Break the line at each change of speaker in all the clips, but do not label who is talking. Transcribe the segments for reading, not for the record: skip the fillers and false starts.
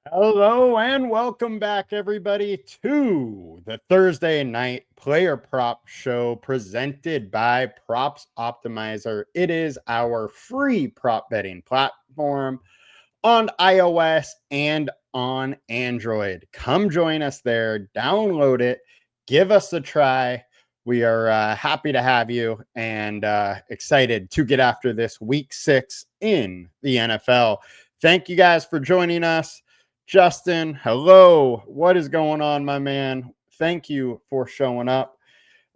Hello and welcome back, everybody, to the Thursday night player prop show presented by Props Optimizer. It is our free prop betting platform on iOS and on Android. Come join us there, download it, give us a try. We are happy to have you and excited to get after this week 6 in the NFL. Thank you guys for joining us. Justin, hello. What is going on, my man? Thank you for showing up.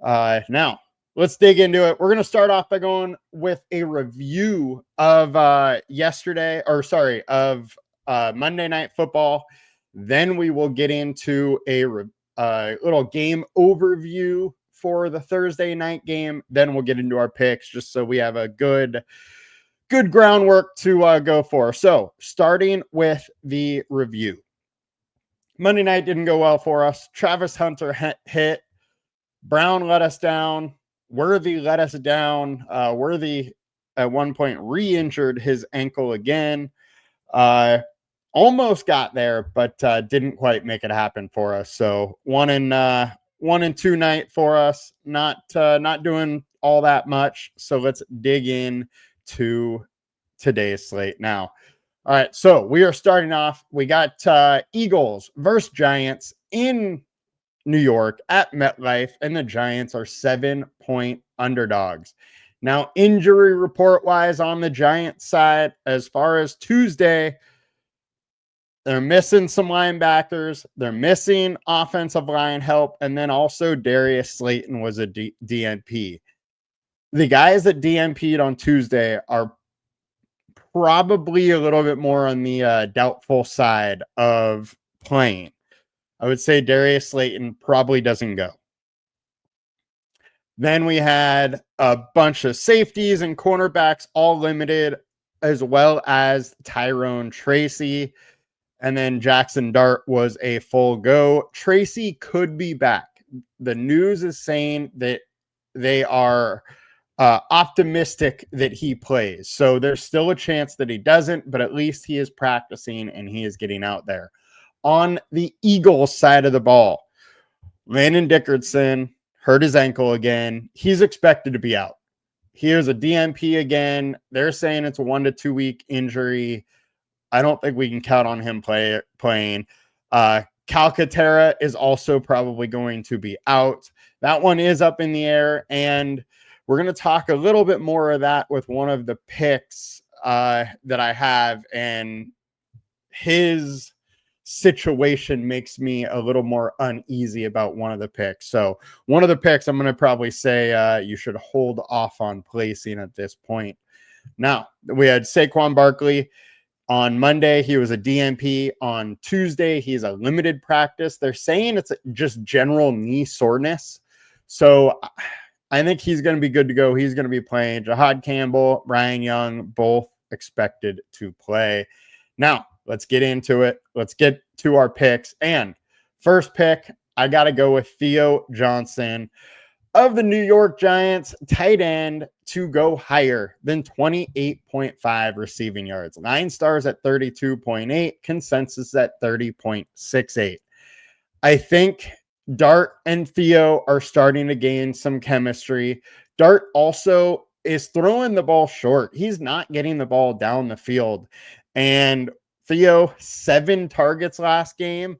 Now, let's dig into it. We're going to start off by going with a review of Monday Night Football. Then we will get into a little game overview for the Thursday night game. Then we'll get into our picks just so we have a good groundwork to go for. So starting with the review. Monday night didn't go well for us. Travis Hunter hit. Brown let us down. Worthy let us down. Worthy at one point re-injured his ankle again. Almost got there, but didn't quite make it happen for us. So 1-2 night for us. Not doing all that much. So let's dig in to today's slate now. All right, so we are starting off. We got Eagles versus Giants in New York at MetLife, and the Giants are 7-point underdogs. Now, injury report wise on the Giants side, as far as Tuesday, they're missing some linebackers. They're missing offensive line help. And then also Darius Slayton was a DNP. The guys that DNP'd on Tuesday are probably a little bit more on the doubtful side of playing. I would say Darius Slayton probably doesn't go. Then we had a bunch of safeties and cornerbacks all limited, as well as Tyrone Tracy. And then Jackson Dart was a full go. Tracy could be back. The news is saying that they are optimistic that he plays. So there's still a chance that he doesn't, but at least he is practicing and he is getting out there. On the Eagles side of the ball, Landon Dickerson hurt his ankle again. He's expected to be out. Here's a DNP again. They're saying it's a 1 to 2 week injury. I don't think we can count on him playing. Calcaterra is also probably going to be out. That one is up in the air, and we're going to talk a little bit more of that with one of the picks that I have, and his situation makes me a little more uneasy about one of the picks. So one of the picks I'm going to probably say you should hold off on placing at this point. Now, we had Saquon Barkley. On Monday, he was a DNP. On Tuesday, he's a limited practice. They're saying it's just general knee soreness. So I think he's going to be good to go. He's going to be playing. Jahad Campbell, Ryan Young, both expected to play. Now, let's get into it. Let's get to our picks. And first pick, I got to go with Theo Johnson of the New York Giants, tight end, to go higher than 28.5 receiving yards. LineStar's at 32.8, consensus at 30.68. I think Dart and Theo are starting to gain some chemistry. Dart also is throwing the ball short. He's not getting the ball down the field. And Theo, 7 targets last game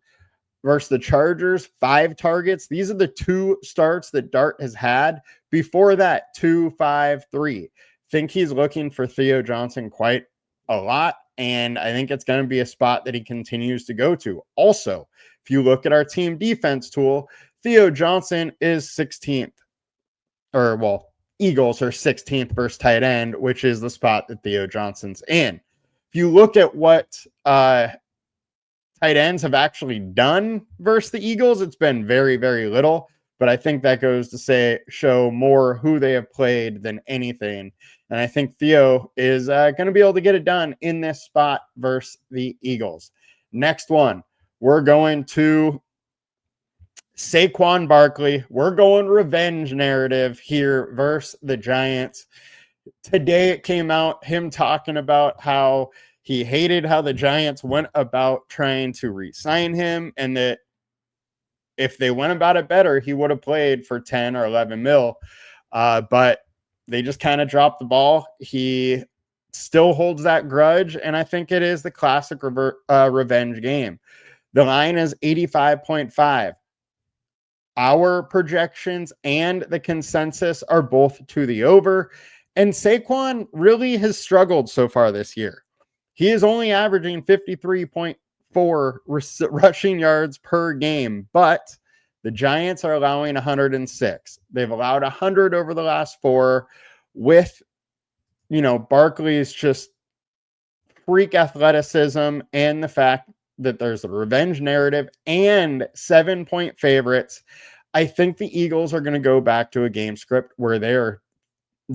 versus the Chargers, 5 targets. These are the 2 starts that Dart has had. Before that, 2, 5, 3. Think he's looking for Theo Johnson quite a lot, and I think it's going to be a spot that he continues to go to. Also, if you look at our team defense tool, Theo Johnson is 16th. Eagles are 16th versus tight end, which is the spot that Theo Johnson's in. If you look at what tight ends have actually done versus the Eagles, it's been very, very little. But I think that goes to show more who they have played than anything. And I think Theo is going to be able to get it done in this spot versus the Eagles. Next one, we're going to Saquon Barkley. We're going revenge narrative here versus the Giants. Today it came out, him talking about how He hated how the Giants went about trying to re-sign him, and that if they went about it better, he would have played for 10 or 11 mil. But they just kind of dropped the ball. He still holds that grudge, and I think it is the classic revenge game. The line is 85.5. Our projections and the consensus are both to the over. And Saquon really has struggled so far this year. He is only averaging 53.4 rushing yards per game, but the Giants are allowing 106. They've allowed 100 over the last 4 with, Barkley's just freak athleticism and the fact that there's a revenge narrative and 7-point favorites. I think the Eagles are going to go back to a game script where they're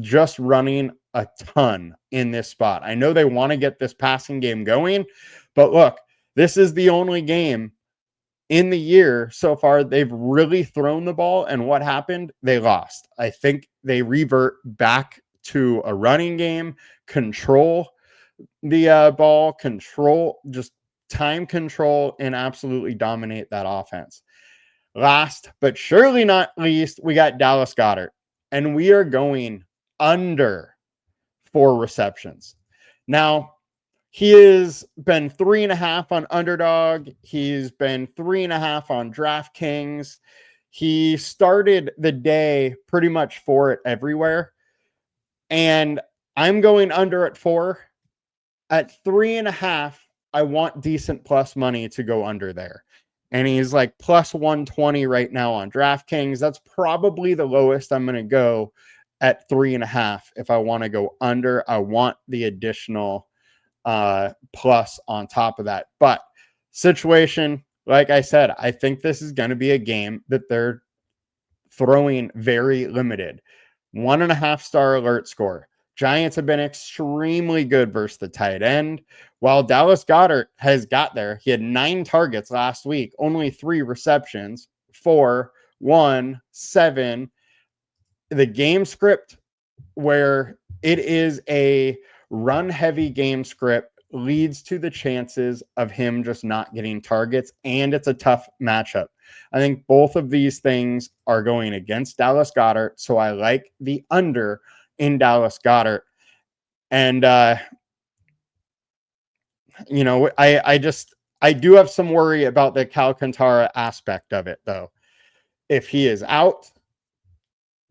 just running a ton in this spot. I know they want to get this passing game going, but look, this is the only game in the year so far they've really thrown the ball, and what happened? They lost. I think they revert back to a running game, control the ball, control, just time control, and absolutely dominate that offense. Last but surely not least, we got Dallas Goedert, and we are going under 4 receptions. Now, he has been 3.5 on Underdog. He's been 3.5 on DraftKings. He started the day pretty much for it everywhere. And I'm going under at 4. At 3.5, I want decent plus money to go under there. And he's like plus 120 right now on DraftKings. That's probably the lowest I'm going to go at 3.5. If I want to go under, I want the additional plus on top of that. But situation, like I said, I think this is going to be a game that they're throwing very limited. 1.5 star alert score. Giants have been extremely good versus the tight end. While Dallas Goedert has got there, he had 9 targets last week, only 3 receptions, 4, 1, 7. The game script, where it is a run-heavy game script, leads to the chances of him just not getting targets, and it's a tough matchup. I think both of these things are going against Dallas Goedert, so I like the under in Dallas Goedert. And, I do have some worry about the Alcantara aspect of it, though. If he is out,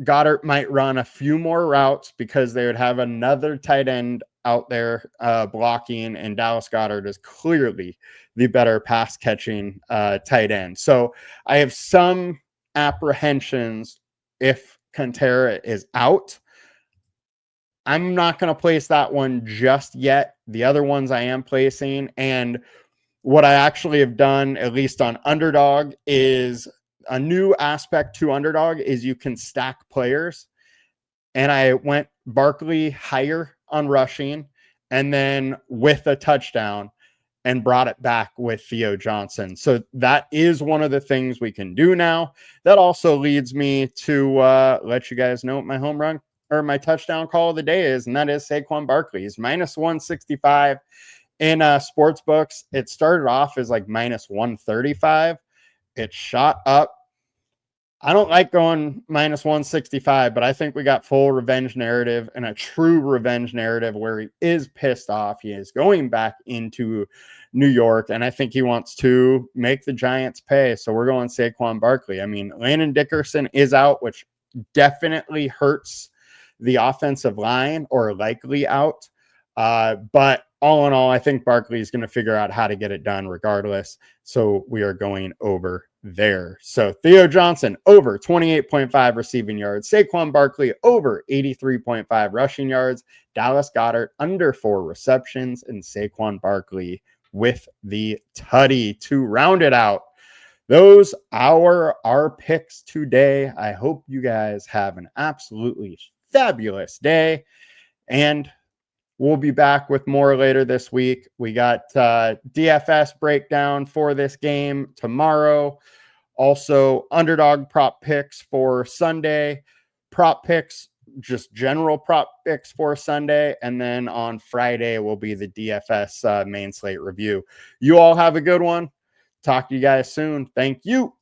Goedert might run a few more routes because they would have another tight end out there blocking, and Dallas Goedert is clearly the better pass catching tight end. So I have some apprehensions if Alcantara is out. I'm not going to place that one just yet. The other ones I am placing, and what I actually have done, at least on Underdog, is a new aspect to Underdog is you can stack players. And I went Barkley higher on rushing and then with a touchdown and brought it back with Theo Johnson. So that is one of the things we can do now. That also leads me to let you guys know what my home run or my touchdown call of the day is, and that is Saquon Barkley. He's minus 165 in sportsbooks. It started off as like minus 135. It shot up. I don't like going minus 165, but I think we got full revenge narrative and a true revenge narrative where he is pissed off. He is going back into New York, and I think he wants to make the Giants pay. So we're going Saquon Barkley. I mean, Landon Dickerson is out, which definitely hurts the offensive line, or likely out. But all in all, I think Barkley is going to figure out how to get it done regardless. So we are going over there. So Theo Johnson over 28.5 receiving yards. Saquon Barkley over 83.5 rushing yards. Dallas Goedert under 4 receptions, and Saquon Barkley with the tutty to round it out. Those are our picks today. I hope you guys have an absolutely fabulous day, and we'll be back with more later this week. We got DFS breakdown for this game tomorrow. Also, Underdog prop picks for Sunday. Prop picks just general prop picks for Sunday. And then on Friday will be the DFS main slate review. You all have a good one. Talk to you guys soon. Thank you.